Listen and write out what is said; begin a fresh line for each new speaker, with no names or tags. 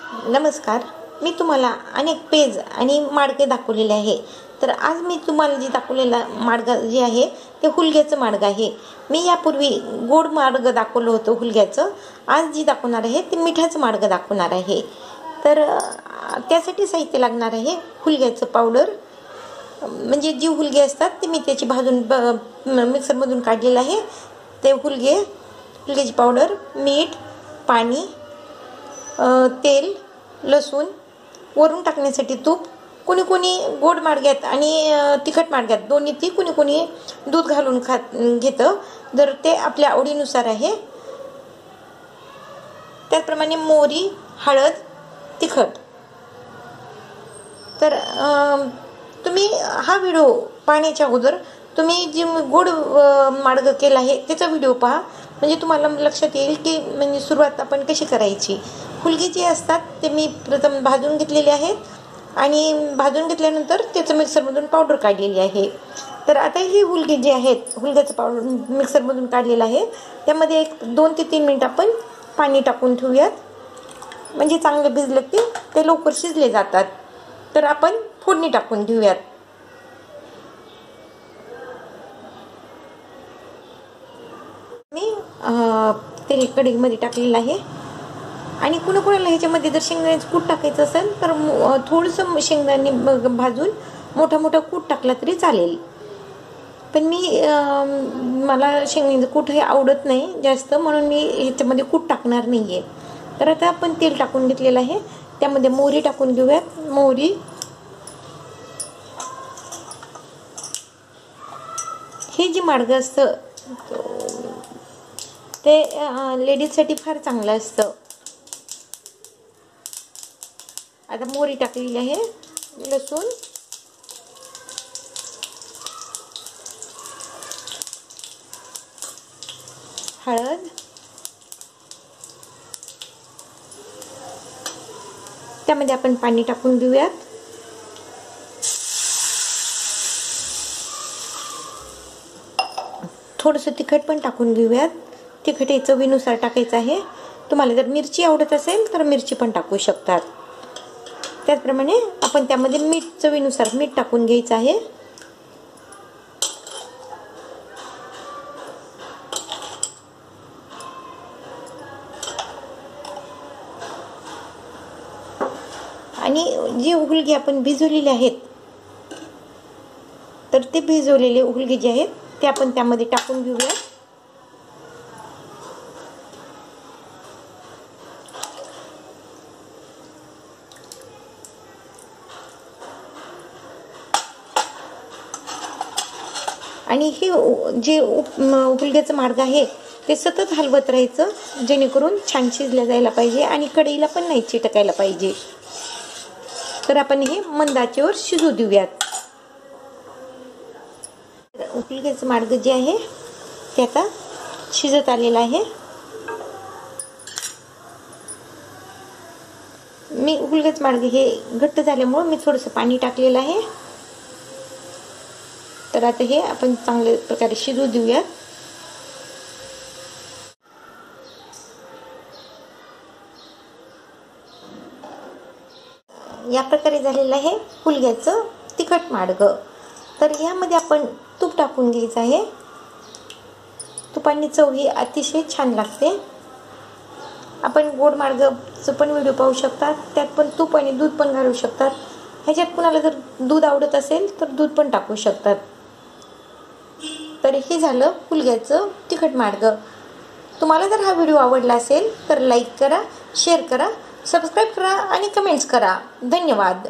नमस्कार, मी तुम्हाला अनेक पेज आणि माडगे दाखवलेले आहे। तर आज मी तुम्हाला जे दाखवलेला माडगं जे आहे ते हुलग्याचं माडगं आहे। मी यापूर्वी गोड माडगं दाखवलं होतं हुलग्याचं। आज जी दाखवणार आहे ते मिठाचं माडगं दाखवणार आहे। तर त्यासाठी साहित्य लागणार आहे हुलग्याचं पावडर, म्हणजे जी हुलगे असतात ते मी त्याची भाजून मिक्सरमधून काढलेलं आहे। ते हुलग्याची पावडर, मीठ, पाणी, तेल, लसूण, वरून टाकण्यासाठी तूप। कोणी कोणी गोड माडग्यात आणि तिखट माडग्यात दोन्ही कोणी कोणी दूध घालून घेतं, जर ते आपल्या आवडीनुसार आहे। त्याचप्रमाणे मोहरी, हळद, तिखट। तर तुम्ही हा व्हिडिओ पाहण्याच्या अगोदर तुम्ही जे गोड माडगं केलं आहे त्याचा व्हिडिओ पहा, म्हणजे तुम्हाला लक्षात येईल की म्हणजे सुरुवात आपण कशी करायची। हुलगे जे असतात ते मी प्रथम भाजून घेतलेले आहेत आणि भाजून घेतल्यानंतर त्याचं मिक्सरमधून पावडर काढलेली आहे। तर आता हे हुलगे जे आहेत, हुलग्याचं पावडर मिक्सरमधून काढलेलं आहे, त्यामध्ये एक 2 ते 3 मिनिट आपण पाणी टाकून ठेवूयात, म्हणजे चांगले भिजले की ते लवकर शिजले जातात। तर आपण फोडणी टाकून घेऊयात। मी तेल कढईमध्ये टाकलेलं आहे आणि कुणाला ह्याच्यामध्ये जर शेंगदाण्याचं कूट टाकायचं असेल तर थोडंसं शेंगदाणे भाजून मोठा कूट टाकला तरी चालेल। पण मला शेंगदाण्याचं कूट हे आवडत नाही जास्त, म्हणून मी ह्याच्यामध्ये कूट टाकणार नाहीये। तर आता आपण तेल टाकून घेतलेलं आहे, त्यामध्ये मोहरी टाकून घेऊयात। मोहरी, हे जे माडगं असतं ते लेडीजसाठी फार चांगलं असतं। आता मोहरी टाकलेली आहे, लसूण, हळद, त्यामध्ये आपण पाणी टाकून घेऊयात। थोडंसं तिखट पण टाकून घेऊयात। तिखट हे चवीनुसार टाकायचं आहे। तुम्हाला जर मिरची आवडत असेल तर मिरची पण टाकू शकतात। त्याचप्रमाणे आपण त्यामध्ये मीठ, चवीनुसार मीठ टाकून घ्यायचं आहे। आणि जे हुलगे आपण भिजवलेले आहेत, तर ते भिजवलेले हुलगे जे आहेत ते आपण त्यामध्ये टाकून घेऊया। आणि हे जे हुलग्याचं माडगं आहे ते सतत हलवत राहायचं, जेणेकरून छान शिजलं जायला पाहिजे आणि कढईला पण नाही चिटकायला पाहिजे। तर आपण हे मंद आचेवर शिजू देऊयात। हुलग्याचं माडगं जे आहे ते आता शिजत आलेलं आहे। मी हुलग्याचं माडगं हे घट्ट झाल्यामुळे मी थोडंसं पाणी टाकलेलं आहे। तर आता हे आपण चांगल्या प्रकारे शिजू देऊयात। या प्रकारे झालेलं आहे हुलग्याचं तिखट माडगं। तर यामध्ये आपण तूप टाकून घ्यायचं आहे। तुपाने चव ही अतिशय छान लागते। आपण गोड माडगंचं पण व्हिडिओ पाहू शकतात, त्यात पण तूप आणि दूध पण घालू शकतात। ह्याच्यात कुणाला जर दूध आवडत असेल तर दूध पण टाकू शकतात। तर हे झालं हुलग्याचं तिखट माडगं। तुम्हाला जर हा व्हिडिओ आवडला असेल तर लाईक करा, शेअर करा, सबस्क्राईब करा आणि कमेंट्स करा। धन्यवाद।